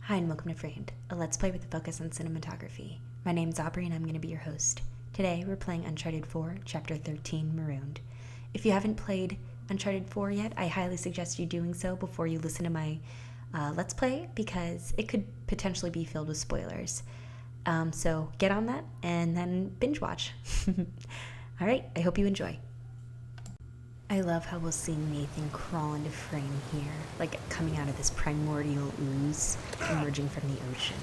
Hi and welcome to Framed, a Let's Play with a focus on cinematography. My name's Aubrey and I'm going to be your host. Today we're playing Uncharted 4, Chapter 13, Marooned. If you haven't played Uncharted 4 yet, I highly suggest you doing so before you listen to my Let's Play, because it could potentially be filled with spoilers. So get on that and then binge watch. Alright, I hope you enjoy. I love how we'll see Nathan crawl into frame here, like coming out of this primordial ooze emerging from the ocean.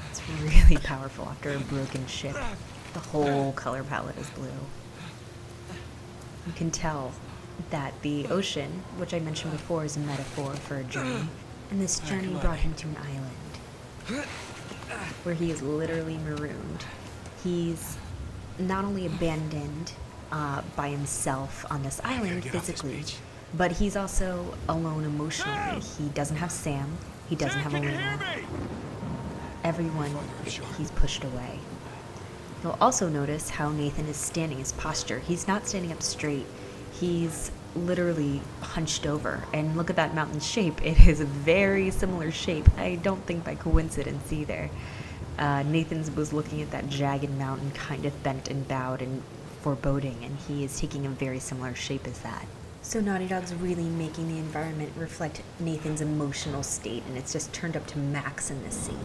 It's really powerful after a broken ship. The whole color palette is blue. You can tell that the ocean, which I mentioned before, is a metaphor for a journey, and this journey brought him to an island where he is literally marooned. He's not only abandoned by himself on this island physically, but he's also alone emotionally. He doesn't have Sam, he doesn't have Elena. Everyone, he's pushed away. You'll also notice how Nathan is standing, his posture. He's not standing up straight, he's literally hunched over. And look at that mountain shape, it is a very similar shape. I don't think by coincidence either. Nathan was looking at that jagged mountain, kind of bent and bowed and foreboding, and he is taking a very similar shape as that. So Naughty Dog's really making the environment reflect Nathan's emotional state, and it's just turned up to max in this scene.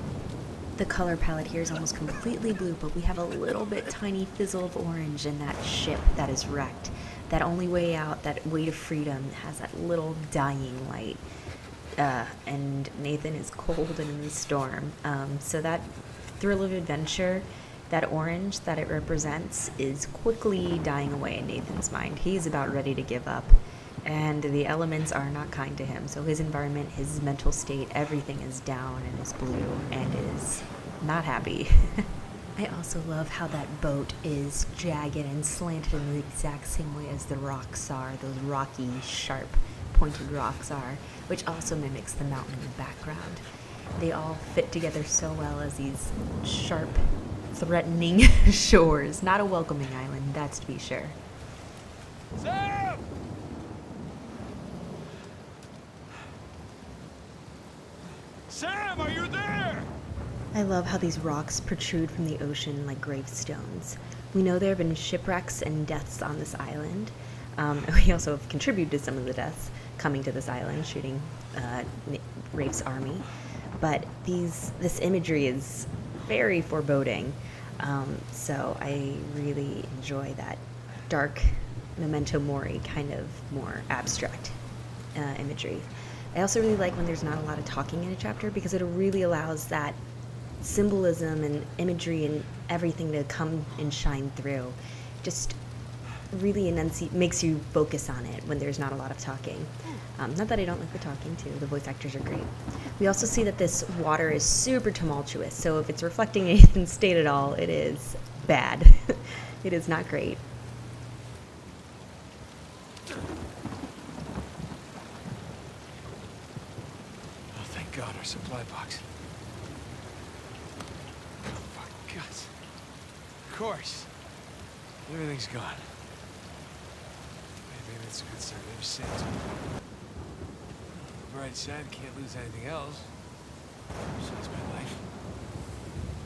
The color palette here is almost completely blue, but we have a little bit tiny fizzle of orange in that ship that is wrecked. That only way out, that way to freedom, has that little dying light. And Nathan is cold and in the storm. So that thrill of adventure, that orange that it represents, is quickly dying away in Nathan's mind. He's about ready to give up, and the elements are not kind to him. So his environment, his mental state, everything is down and is blue and is not happy. I also love how that boat is jagged and slanted in the exact same way as the rocks are, those rocky, sharp, pointed rocks are, which also mimics the mountain in the background. They all fit together so well as these sharp, threatening shores. Not a welcoming island, that's to be sure. Sam! Sam, are you there? I love how these rocks protrude from the ocean like gravestones. We know there have been shipwrecks and deaths on this island. We also have contributed to some of the deaths coming to this island, shooting Rafe's army. But this imagery is very foreboding. So I really enjoy that dark memento mori, kind of more abstract imagery. I also really like when there's not a lot of talking in a chapter, because it really allows that symbolism and imagery and everything to come and shine through. Just really makes you focus on it when there's not a lot of talking. Not that I don't like the talking too, the voice actors are great. We also see that this water is super tumultuous, so if it's reflecting Nathan's state at all, it is bad. It is not great. Oh, thank God, our supply box. Oh, for guts. Of course. Everything's gone. Maybe that's a good sign. Maybe Sam's on the bright side, can't lose anything else. Besides my life.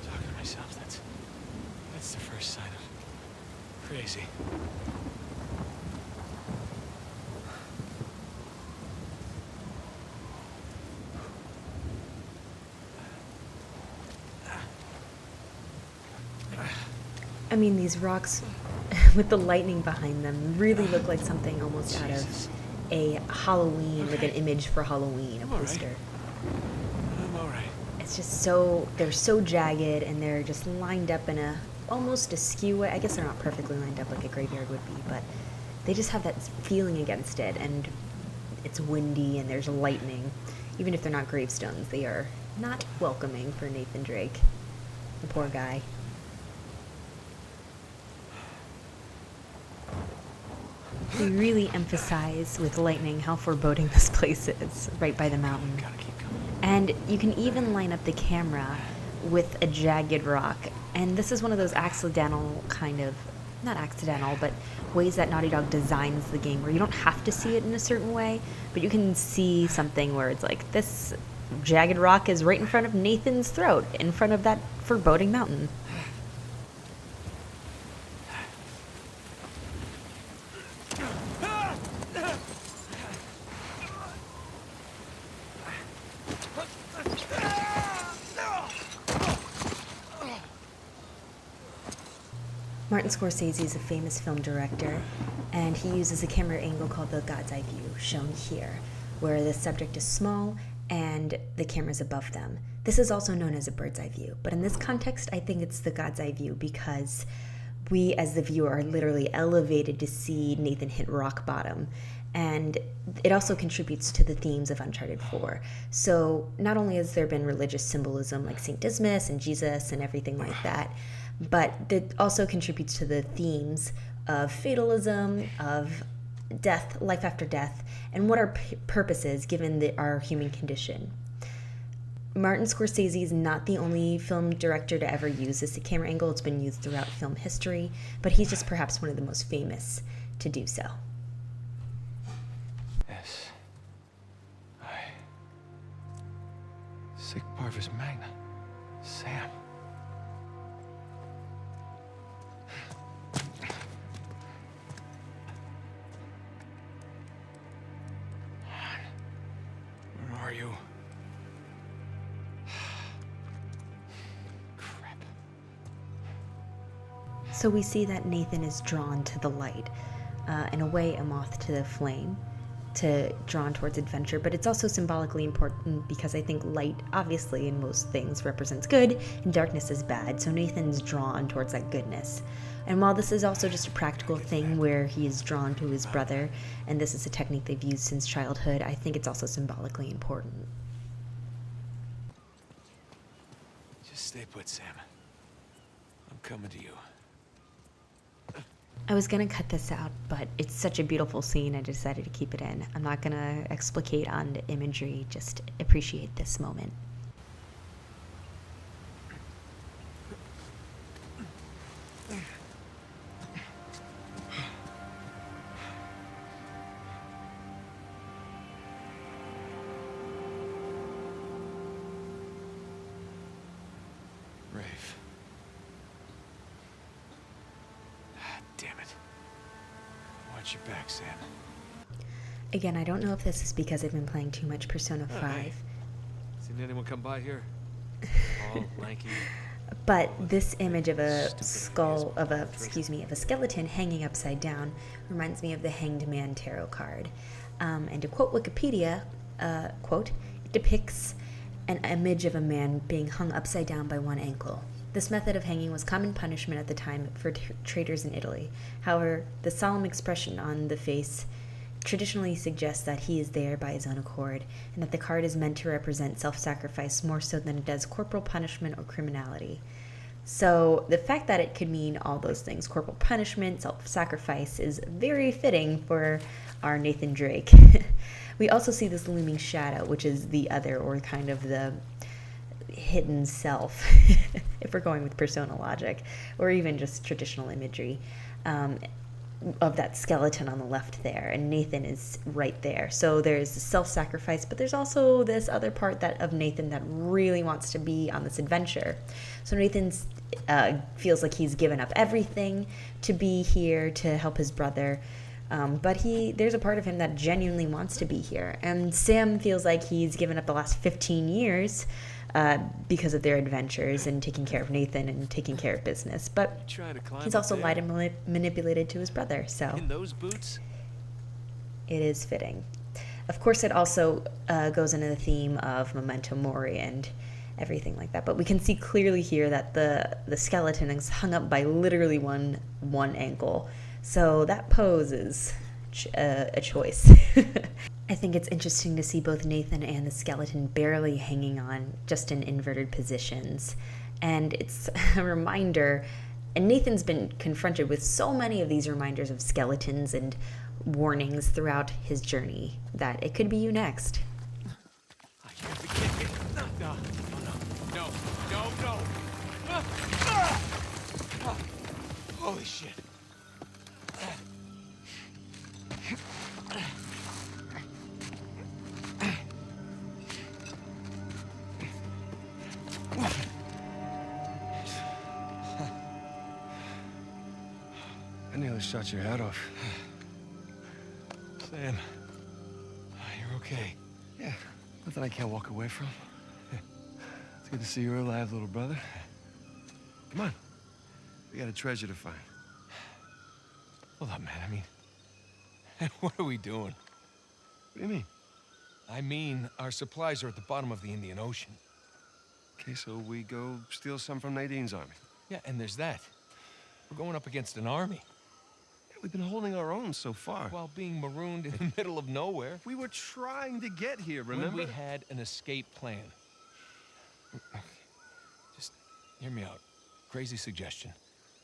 Talking to myself, that's the first sign of crazy. I mean, these rocks with the lightning behind them really look like something almost out of a Halloween, like an image for Halloween, a poster. I'm alright. It's just they're so jagged, and they're just lined up in almost askew way. I guess they're not perfectly lined up like a graveyard would be, but they just have that feeling against it, and it's windy and there's lightning. Even if they're not gravestones, they are not welcoming for Nathan Drake, the poor guy. They really emphasize with lightning how foreboding this place is, right by the mountain. Gotta keep going. And you can even line up the camera with a jagged rock. And this is one of those accidental not accidental, but ways that Naughty Dog designs the game where you don't have to see it in a certain way, but you can see something where it's like, this jagged rock is right in front of Nathan's throat, in front of that foreboding mountain. Martin Scorsese is a famous film director, and he uses a camera angle called the God's Eye view, shown here, where the subject is small and the camera's above them. This is also known as a bird's eye view, but in this context, I think it's the God's Eye view because we, as the viewer, are literally elevated to see Nathan hit rock bottom. And it also contributes to the themes of Uncharted 4. So not only has there been religious symbolism like St. Dismas and Jesus and everything like that, but it also contributes to the themes of fatalism, of death, life after death, and what our purpose is given our human condition. Martin Scorsese is not the only film director to ever use this camera angle. It's been used throughout film history, but he's just perhaps one of the most famous to do so. Yes. Sic parvis magna. Sam. Where are you? Crap. So we see that Nathan is drawn to the light, in a way a moth to the flame, drawn towards adventure, but it's also symbolically important because I think light, obviously in most things, represents good and darkness is bad, so Nathan's drawn towards that goodness. And while this is also just a practical thing where he is drawn to his brother, and this is a technique they've used since childhood, I think it's also symbolically important. Just stay put, Sam. I'm coming to you. I was going to cut this out, but it's such a beautiful scene, I decided to keep it in. I'm not going to explicate on the imagery, just appreciate this moment. Rafe. Damn it. Watch your back, Sam. Again, I don't know if this is because I've been playing too much Persona 5. Hey. Seen anyone come by here? All lanky. But this image of a skeleton hanging upside down reminds me of the Hanged Man tarot card. And to quote Wikipedia, quote, it depicts an image of a man being hung upside down by one ankle. This method of hanging was common punishment at the time for traitors in Italy. However, the solemn expression on the face traditionally suggests that he is there by his own accord, and that the card is meant to represent self-sacrifice more so than it does corporal punishment or criminality. So the fact that it could mean all those things, corporal punishment, self-sacrifice, is very fitting for our Nathan Drake. We also see this looming shadow, which is the other, or kind of the hidden self, if we're going with Persona logic, or even just traditional imagery, of that skeleton on the left there, and Nathan is right there. So there's self-sacrifice, but there's also this other part of Nathan that really wants to be on this adventure. So Nathan feels like he's given up everything to be here to help his brother, but there's a part of him that genuinely wants to be here. And Sam feels like he's given up the last 15 years because of their adventures and taking care of Nathan and taking care of business. But he's also lied and manipulated to his brother, so in those boots? It is fitting. Of course, it also goes into the theme of memento mori and everything like that. But we can see clearly here that the skeleton is hung up by literally one ankle. So that poses a choice. I think it's interesting to see both Nathan and the skeleton barely hanging on, just in inverted positions. And it's a reminder, and Nathan's been confronted with so many of these reminders of skeletons and warnings throughout his journey, that it could be you next. I can't be kidding. No. Holy shit. have shot your head off. Sam, you're okay. Yeah, nothing I can't walk away from. It's good to see you're alive, little brother. Come on. We got a treasure to find. Hold up, man. I mean, what are we doing? What do you mean? I mean, our supplies are at the bottom of the Indian Ocean. Okay, so we go steal some from Nadine's army. Yeah, and there's that. We're going up against an army. Yeah, we've been holding our own so far. While being marooned in the middle of nowhere. We were trying to get here, remember? When we had an escape plan. Just hear me out. Crazy suggestion.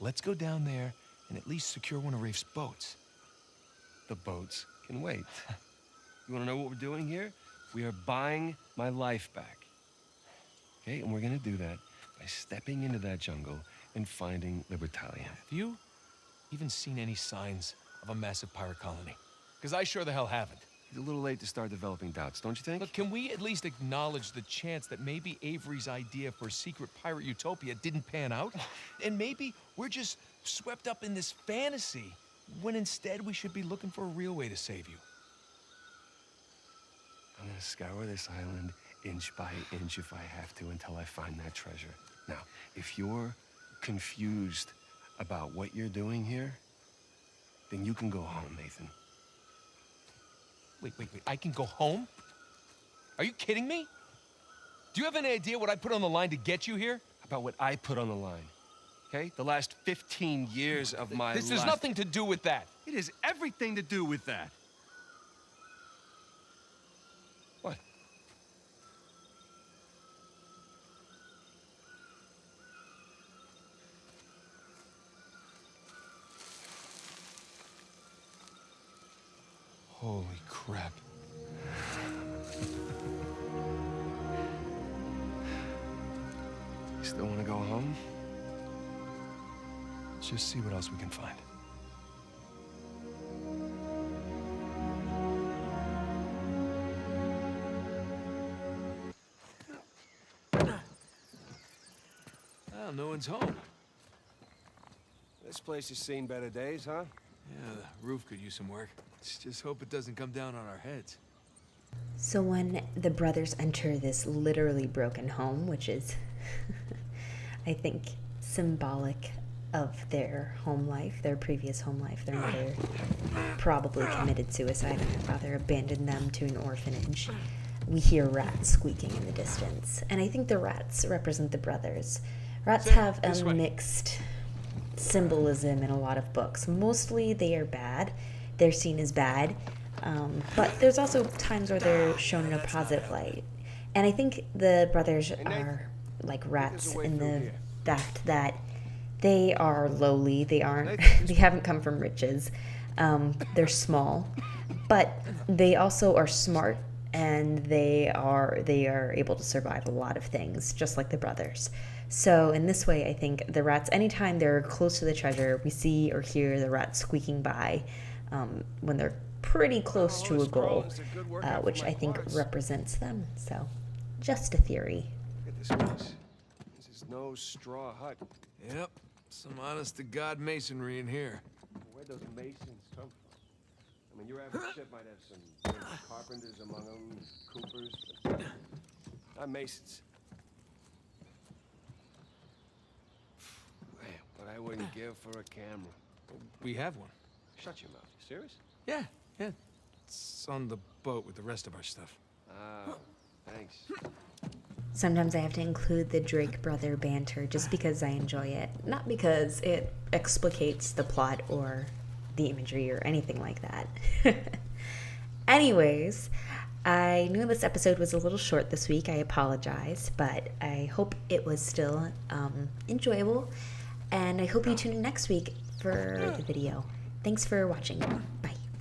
Let's go down there and at least secure one of Rafe's boats. The boats can wait. You want to know what we're doing here? We are buying my life back. Okay, and we're gonna do that by stepping into that jungle and finding the battalion. Have you even seen any signs of a massive pirate colony? Because I sure the hell haven't. It's a little late to start developing doubts, don't you think? Look, can we at least acknowledge the chance that maybe Avery's idea for a secret pirate utopia didn't pan out? And maybe we're just swept up in this fantasy, when instead we should be looking for a real way to save you. I'm gonna scour this island inch by inch if I have to until I find that treasure. Now, if you're confused about what you're doing here, then you can go home, Nathan. Wait. I can go home? Are you kidding me? Do you have any idea what I put on the line to get you here? About what I put on the line, okay? The last 15 years of my life. This has nothing to do with that. It has everything to do with that. What? Holy crap. You still want to go home? Let's just see what else we can find. Well, no one's home. This place has seen better days, huh? Yeah, the roof could use some work. Let's just hope it doesn't come down on our heads. So when the brothers enter this literally broken home, which is, I think, symbolic of their home life, their previous home life, their mother probably committed suicide and their father abandoned them to an orphanage. We hear rats squeaking in the distance. And I think the rats represent the brothers. Rats have a mixed symbolism in a lot of books. Mostly they are bad. They're seen as bad. But there's also times where they're shown in a positive light. And I think the brothers are like rats in the fact that they are lowly. They aren't. They haven't come from riches. They're small, but they also are smart, and they are able to survive a lot of things, just like the brothers. So in this way, I think the rats, anytime they're close to the treasure, we see or hear the rats squeaking by when they're pretty close to a goal, which I think represents them. So just a theory. Look at this place. This is no straw hut. Yep, some honest-to-God masonry in here. Where'd those masons come from? I mean, your average ship might have some carpenters among them, coopers, but not masons. Man, what I wouldn't give for a camera. We have one. Shut your mouth. You serious? Yeah. It's on the boat with the rest of our stuff. Oh, thanks. Sometimes I have to include the Drake brother banter just because I enjoy it, not because it explicates the plot or the imagery or anything like that. Anyways, I knew this episode was a little short this week. I apologize, but I hope it was still enjoyable, and I hope you tune in next week for the video. Thanks for watching. Bye.